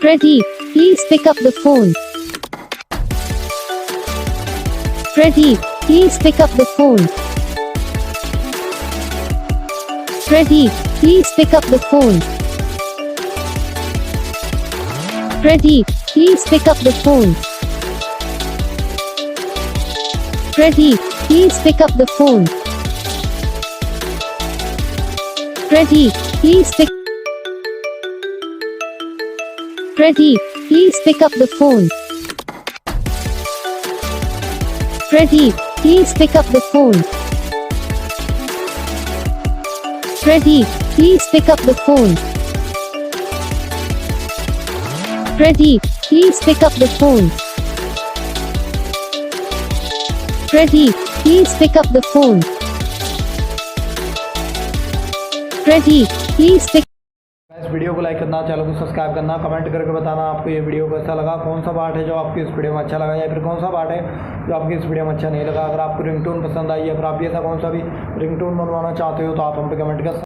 Pradeep, please pick up the phone. Pradeep, please pick up the phone. Pradeep, please pick up the phone. Pradeep, please pick up the phone. Pradeep, please pick up the phone. Pradeep, please pick. Pradeep, please pick up the phone. Pradeep, please pick up the phone. Pradeep, please pick up the phone. Pradeep, please pick up the phone. Pradeep, please pick up the phone. Pradeep, please pick. इस video को like करना, channel को subscribe करना, comment करके बताना आपको ये video कैसा लगा, कौन सा पार्ट है जो आपकी इस वीडियो में अच्छा लगा या फिर कौन सा पार्ट है जो आपकी इस वीडियो में अच्छा नहीं लगा। अगर आपको रिंगटोन पसंद आई या फिर आप भी ऐसा कौन सा भी रिंगटोन बनवाना चाहते हो तो आप हम पे कमेंट कर